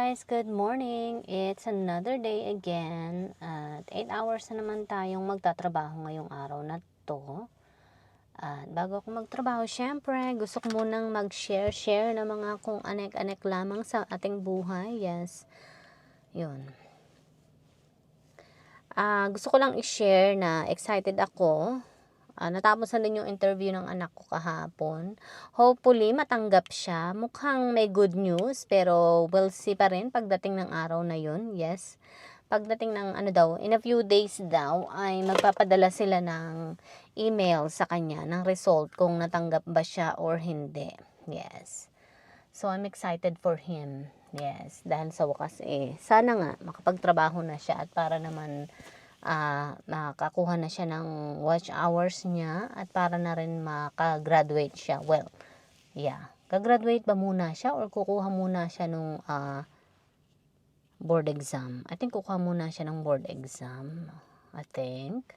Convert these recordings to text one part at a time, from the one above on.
guys, good morning. It's another day again. At 8 hours na naman tayong magtatrabaho ngayong araw na to. At bago ako magtrabaho, syempre, gusto ko munang mag-share ng mga kung anek-anek lamang sa ating buhay. Yes, yun. Gusto ko lang i-share na excited ako. Natapos na din yung interview ng anak ko kahapon. Hopefully, matanggap siya. Mukhang may good news, pero we'll see pa rin pagdating ng araw na yun. Yes. Pagdating ng in a few days daw, ay magpapadala sila ng email sa kanya, ng result kung natanggap ba siya or hindi. Yes. So, I'm excited for him. Yes. Dahil sa wakas sana nga makapagtrabaho na siya at para naman makakuha na siya ng watch hours niya at para na rin makagraduate siya. Well, yeah. Kagraduate ba muna siya or kukuha muna siya nung board exam? I think kukuha muna siya ng board exam. I think.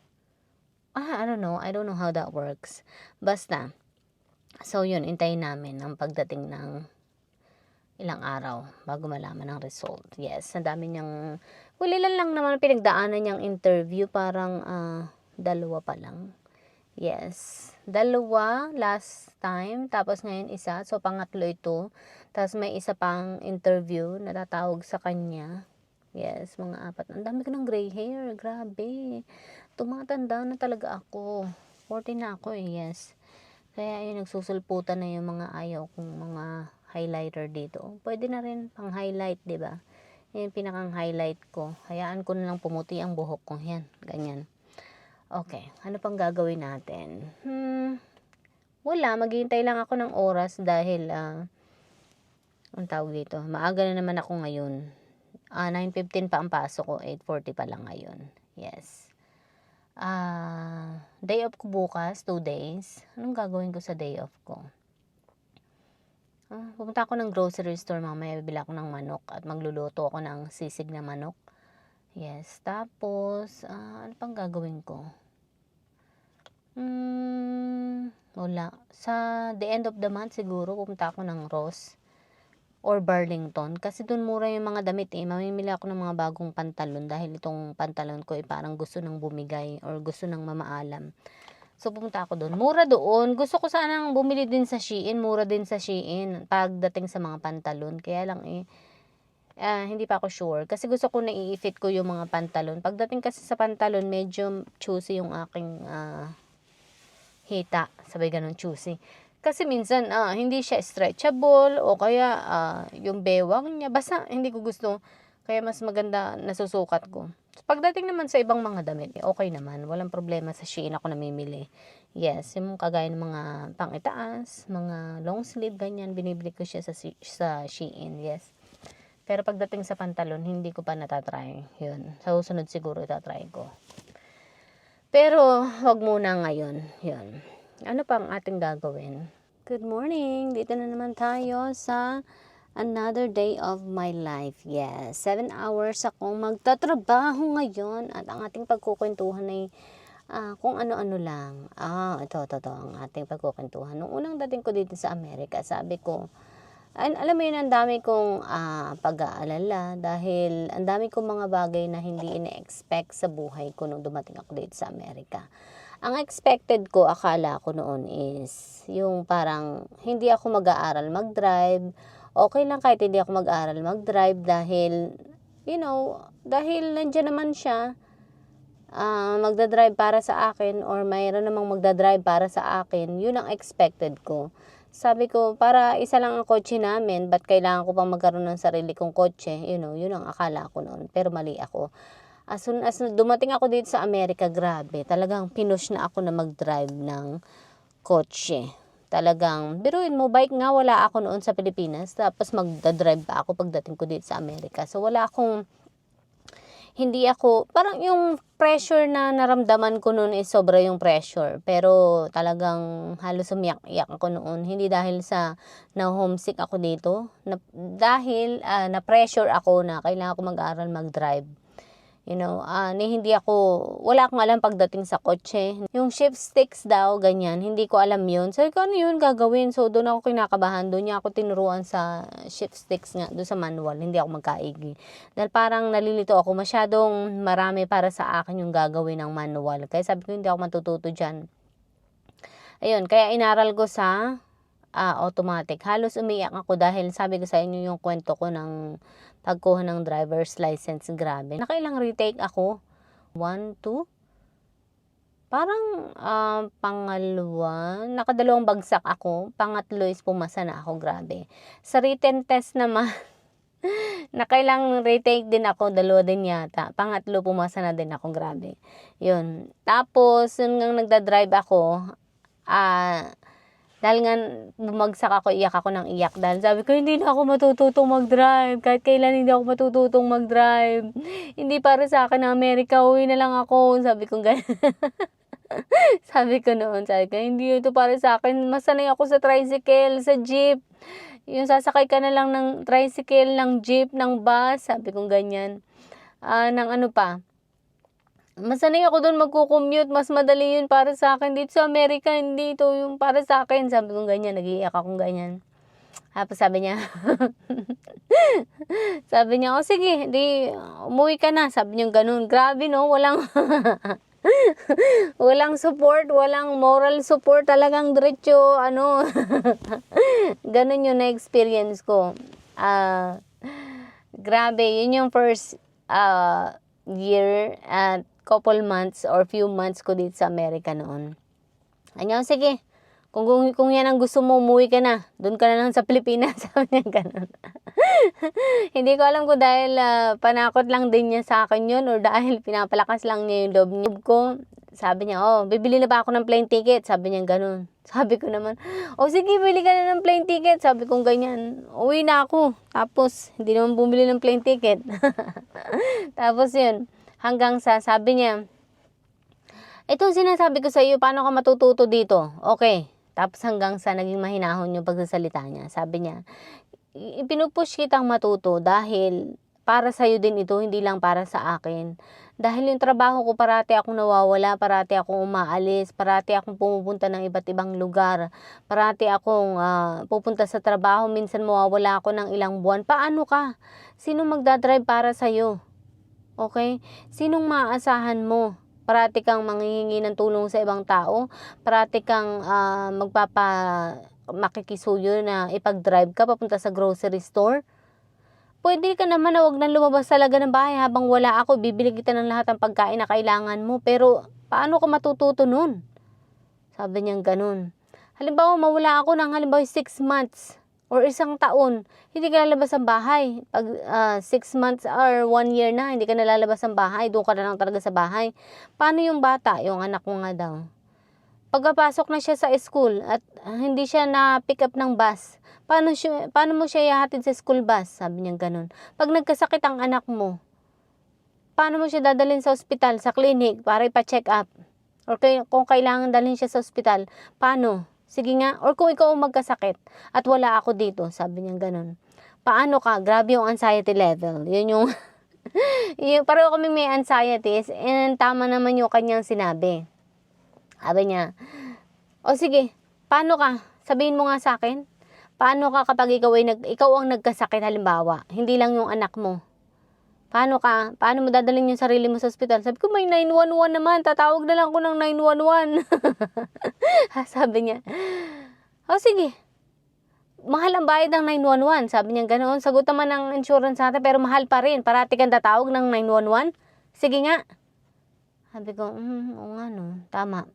I don't know. I don't know how that works. Basta. So, yun. Intayin namin ang pagdating ng ilang araw bago malaman ang result. Yes, ang dami niyang ilan lang naman pinagdaanan niyang interview, parang 2 pa lang. Yes, 2 last time, tapos ngayon isa, so pangatlo ito. Tapos may isa pang interview na tatawag sa kanya. Yes, mga 4. Ang dami ko ng gray hair, grabe. Tumatanda na talaga ako. 40 na ako yes. Kaya yun, nagsusulputan na yung mga ayaw kong mga highlighter dito. Pwede na rin pang highlight, 'di ba? Yung pinakang highlight ko. Hayaan ko na lang pumuti ang buhok ko. Yan, ganyan. Okay, ano pang gagawin natin? Wala, maghihintay lang ako ng oras dahil ang tawag dito, maaga na naman ako ngayon. 9:15 pa ang pasok ko, 8:40 pa lang ngayon. Yes. Day off ko bukas, 2 days. Anong gagawin ko sa day off ko? Pupunta ako ng grocery store mamaya, bibili ako ng manok at magluluto ako ng sisig na manok. Yes, tapos, ano pang gagawin ko? Wala. Sa the end of the month siguro, pupunta ako ng Ross or Burlington. Kasi dun mura yung mga damit Mamimili ako ng mga bagong pantalon dahil itong pantalon ko parang gusto nang bumigay or gusto nang mamaalam. So, pumunta ako doon. Mura doon. Gusto ko sanang bumili din sa Shein. Mura din sa Shein pagdating sa mga pantalon. Kaya lang hindi pa ako sure. Kasi gusto ko na i-fit ko yung mga pantalon. Pagdating kasi sa pantalon, medyo choosy yung aking hita. Sabay ganun, choosy. Kasi minsan, hindi siya stretchable o kaya yung bewang niya. Basta, hindi ko gusto. Kaya mas maganda nasusukat ko. Pagdating naman sa ibang mga damit, okay naman. Walang problema sa Shein ako namimili. Yes, yung kagaya ng mga pang-itaas, mga long sleeve, ganyan. Binibili ko siya sa Shein, yes. Pero pagdating sa pantalon, hindi ko pa natatry. Yun. Sa susunod siguro itatry ko. Pero, wag muna ngayon. Yun. Ano pa ang ating gagawin? Good morning! Dito na naman tayo sa another day of my life. Yes, 7 hours akong magtatrabaho ngayon at ang ating pagkukwentuhan ay kung ano-ano lang. Ito, ang ating pagkukwentuhan. Nung unang dating ko dito sa Amerika, sabi ko, alam mo yun, ang dami kong pag-aalala dahil ang dami kong mga bagay na hindi ina-expect sa buhay ko nung dumating ako dito sa Amerika. Ang expected ko, akala ko noon is yung parang hindi ako mag-aaral mag-drive. Okay lang kahit hindi ako mag-aaral mag-drive dahil, dahil nandiyan naman siya, magdadrive para sa akin or mayroon namang magdadrive para sa akin. Yun ang expected ko. Sabi ko, para isa lang ang kotse namin, ba't kailangan ko pang magkaroon ng sarili kong kotse? Yun ang akala ko noon. Pero mali ako. As soon as dumating ako dito sa Amerika, grabe, talagang pinush na ako na mag-drive ng kotse. Talagang, biruin mo, bike nga wala ako noon sa Pilipinas, tapos magdadrive pa ako pagdating ko dito sa Amerika. So, parang yung pressure na naramdaman ko noon is sobra yung pressure. Pero talagang halos umiyak-iyak ako noon. Hindi dahil sa na-homesick ako dito, dahil na-pressure ako na kailangan ko mag-aral mag-drive. Hindi wala akong alam pagdating sa kotse. Yung shift sticks daw, ganyan, hindi ko alam yun. Sabi ko, ano yun gagawin? So, doon ako kinakabahan. Doon niya ako tinuruan sa shift sticks nga, doon sa manual. Hindi ako magkaigi. Dahil parang nalilito ako, masyadong marami para sa akin yung gagawin ng manual. Kaya sabi ko, hindi ako matututo dyan. Ayun, kaya inaral ko sa automatic. Halos umiyak ako dahil sabi ko sa inyo yung kwento ko ng pagkuha ng driver's license. Grabe. Nakailang retake ako. 1, 2. Parang pangalawa. Nakadalawang bagsak ako. Pangatlo is pumasa na ako. Grabe. Sa written test naman, nakailang retake din ako. 2 din yata. Pangatlo pumasa na din ako. Grabe. Yun. Tapos, yun nga nagdadrive ako, dahil nga bumagsak ako, iyak ako ng iyak. Dahil sabi ko, hindi na ako matututong mag-drive. Kahit kailan hindi ako matututong mag-drive. Hindi para sa akin na Amerika, uwi na lang ako. Sabi ko ganyan. Sabi ko noon, hindi ito para sa akin. Masanay ako sa tricycle, sa jeep. Yung sasakay ka na lang ng tricycle, ng jeep, ng bus. Sabi ko ganyan. Ng ano pa. Masanay ako doon magko-commute, mas madali yun para sa akin. Dito sa Amerika, hindi ito yung para sa akin. Sabi ko ganyan, nag-iiyak akong ganyan. Tapos sabi niya, oh sige, umuwi ka na. Sabi niya ganun. Grabe no, walang, walang support, walang moral support. Talagang diretso, ganun yung na-experience ko. Grabe, yun yung first year at couple months or few months ko dito sa Amerika noon. Ano, sige, kung yan ang gusto mo, umuwi ka na. Doon ka na lang sa Pilipinas. Sabi niya ganun. Hindi ko alam kung dahil panakot lang din niya sa akin yun or dahil pinapalakas lang niya yung loob ko. Sabi niya, bibili na ba ako ng plane ticket? Sabi niya ganun. Sabi ko naman, sige, bili ka na ng plane ticket. Sabi ko ganyan, uwi na ako. Tapos, hindi naman bumili ng plane ticket. Tapos yun, hanggang sa sabi niya, itong sinasabi ko sa iyo, paano ka matututo dito? Okay. Tapos hanggang sa naging mahinahon yung pagsasalita niya. Sabi niya, ipinupush kitang matuto dahil para sa'yo din ito, hindi lang para sa akin. Dahil yung trabaho ko, parati akong nawawala, parati akong umaalis, parati akong pumupunta ng iba't ibang lugar, parati akong pupunta sa trabaho, minsan mawawala ako ng ilang buwan. Paano ka? Sino magdadrive para sa'yo? Okay? Sinong maaasahan mo? Parati kang manghihingi ng tulong sa ibang tao, parati kang makikisuyo na ipag-drive ka papunta sa grocery store. Pwede ka naman na wag nang lumabas talaga ng bahay habang wala ako, bibili kita ng lahat ng pagkain na kailangan mo, pero paano ka matututo nun? Sabi niya ganun. Halimbawa, mawala ako ng 6 months or 1 taon, hindi ka lalabas ng bahay. Pag 6 months or 1 year na, hindi ka nalalabas ng bahay, doon ka na lang talaga sa bahay. Paano yung bata? Yung anak ko nga daw. Pagkapasok na siya sa school at hindi siya na-pick up ng bus, paano mo siya ihahatid sa school bus? Sabi niya ganun. Pag nagkasakit ang anak mo, paano mo siya dadalhin sa ospital, sa clinic, para ipa-check up? Or kung kailangan dalhin siya sa ospital, paano? Sige nga. Or kung ikaw magkasakit at wala ako dito, sabi niya ganun. Paano ka? Grabe yung anxiety level. Yun yung, pareho kami may anxieties and tama naman yung kanyang sinabi. Sabi niya, sige, paano ka? Sabihin mo nga sa akin. Paano ka kapag ikaw ang nagkasakit halimbawa, hindi lang yung anak mo? Paano ka? Paano mo dadalhin yung sarili mo sa ospital? Sabi ko, may 911 naman. Tatawag na lang ako ng 911. Sabi niya, sige. Mahal ang bayad ng 911. Sabi niya ganoon. Sagot naman ng insurance natin, pero mahal pa rin. Parati kang tatawag ng 911. Sige nga. Sabi ko, oo nga no. Tama.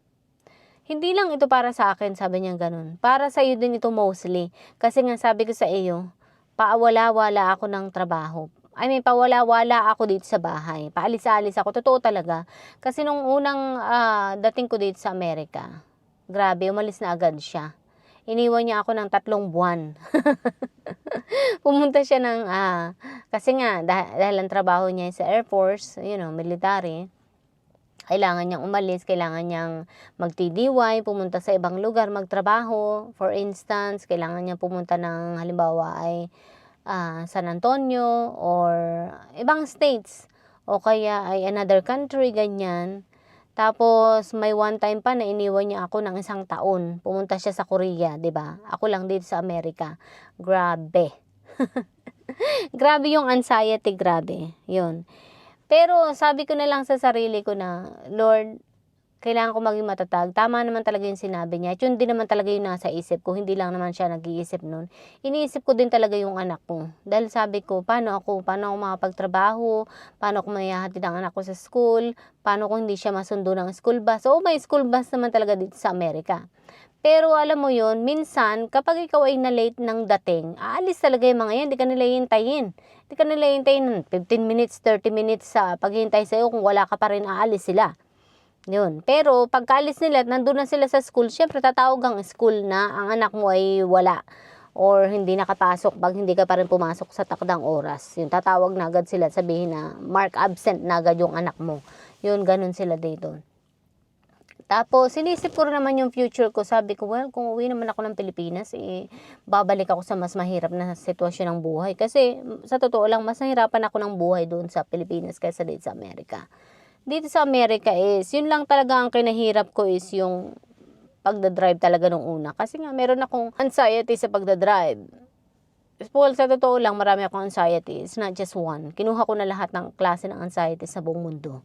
Hindi lang ito para sa akin, sabi niya ganun. Para sa iyo din ito mostly. Kasi nga sabi ko sa iyo, pawala-wala ako ng trabaho. Pawala-wala ako dito sa bahay. Paalis-alis ako. Totoo talaga. Kasi nung unang dating ko dito sa Amerika, grabe, umalis na agad siya. Iniwan niya ako ng 3 buwan. Pumunta siya ng, kasi nga, dahil ang trabaho niya sa Air Force, military, kailangan niyang umalis, kailangan niyang mag-TDY, pumunta sa ibang lugar, magtrabaho. For instance, kailangan niyang pumunta ng, halimbawa ay San Antonio or ibang states. o kaya ay another country, ganyan. Tapos may one time pa na iniwan niya ako ng 1 taon. Pumunta siya sa Korea, 'di ba? Ako lang dito sa Amerika. Grabe. Grabe yung anxiety, grabe. 'Yun. Pero sabi ko na lang sa sarili ko na, Lord, kailangan ko maging matatag. Tama naman talaga yung sinabi niya. At yun din naman talaga yung nasa isip ko. Hindi lang naman siya nag-iisip nun. Iniisip ko din talaga yung anak ko. Dahil sabi ko, paano ako makapagtrabaho? Paano ako maihahatid ang anak ko sa school? Paano kung hindi siya masundo ng school bus? So, may school bus naman talaga dito sa Amerika. Pero alam mo yun, minsan, kapag ikaw ay na-late ng dating, aalis talaga yung mga yan. Hindi ka nila hintayin. Hindi ka nila hintayin 15 minutes, 30 minutes sa paghihintay sa'yo. Kung wala ka pa rin, aalis sila. Yun. Pero pagkaalis nila, nandun na sila sa school, syempre tatawag ang school na ang anak mo ay wala or hindi nakapasok pag hindi ka pa rin pumasok sa takdang oras. Yun, tatawag na agad sila, sabihin na mark absent na agad yung anak mo. Yun, ganun sila dito. Tapos, sinisip ko rin naman yung future ko. Sabi ko, well, kung uwi naman ako ng Pilipinas, babalik ako sa mas mahirap na sitwasyon ng buhay. Kasi, sa totoo lang, mas nahirapan ako ng buhay doon sa Pilipinas kaysa dito sa Amerika. Dito sa Amerika is, yun lang talaga ang kinahirap ko is yung pagdadrive talaga nung una. Kasi nga, meron akong anxiety sa pagdadrive. Well, sa totoo lang, marami akong anxiety. It's not just one. Kinuha ko na lahat ng klase ng anxiety sa buong mundo.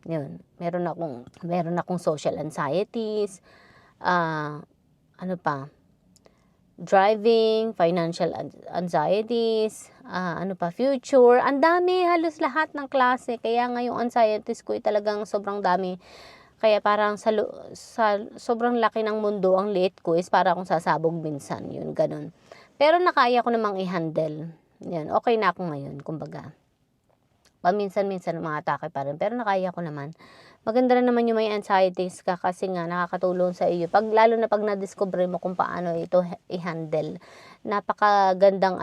Yun. Meron akong social anxieties, ano pa, driving, financial anxieties, future. Ang dami, halos lahat ng klase. Kaya nga yung anxieties ko ay talagang sobrang dami. Kaya parang sa sobrang laki ng mundo, ang liit ko is para akong sasabog minsan. Yun, ganun. Pero nakaya ko namang i-handle. Yan, okay na ako ngayon, kumbaga. Paminsan-minsan mga atake pa rin, pero nakaya ko naman. Maganda rin naman yung may anxieties ka kasi nga nakakatulong sa iyo. Lalo na pag na-discover mo kung paano ito i-handle. Napakagandang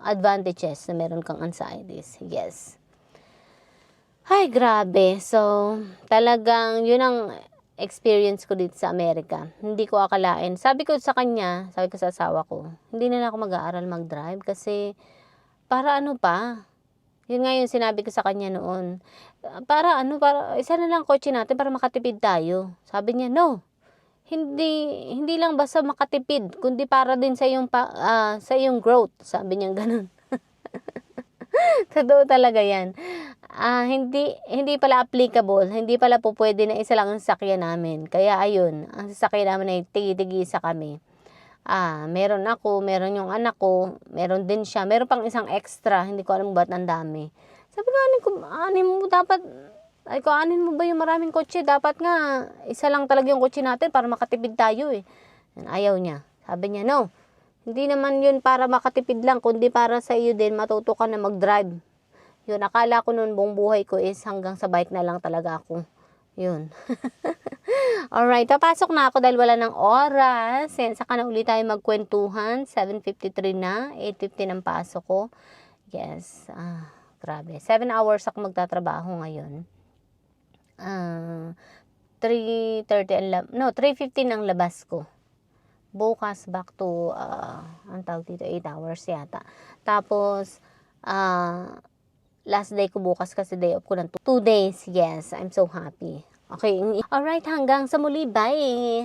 advantages na meron kang anxieties. Yes. Ay, grabe. So, talagang yun ang experience ko dito sa Amerika. Hindi ko akalain. Sabi ko sa asawa ko, hindi na ako mag-aaral mag-drive kasi para ano pa. Yun nga yung sinabi ko sa kanya noon. Para isa na lang kotse natin para makatipid tayo. Sabi niya, no. Hindi lang basta makatipid, kundi para din sa iyong growth. Sabi niya ganun. Totoo talaga yan. Hindi pala applicable. Hindi pala po pwede na isa lang ang sasakyan namin. Kaya ayun, ang sasakyan namin ay tigi-tigisa kami. Meron ako, meron yung anak ko, meron din siya. Meron pang isang extra, hindi ko alam ba't ang dami. Sabi ko, anin mo ba yung maraming kotse? Dapat nga, isa lang talaga yung kotse natin para makatipid tayo eh. Ayaw niya. Sabi niya, no, hindi naman yun para makatipid lang, kundi para sa iyo din, matuto ka na mag-drive. Yun, akala ko noon buong buhay ko is hanggang sa bike na lang talaga ako. Yun. Alright, papasok na ako dahil wala ng oras. Saka na ulit tayo magkwentuhan. 7:53 na. 8:50 ng pasok ko. Yes. Grabe. 7 hours ako magtatrabaho ngayon. 3:15 ang labas ko. Bukas back to, ang tawag dito, 8 hours yata. Tapos, last day ko bukas kasi day off ko ng 2 days. Yes, I'm so happy. Okay, alright, hanggang sa muli. Bye!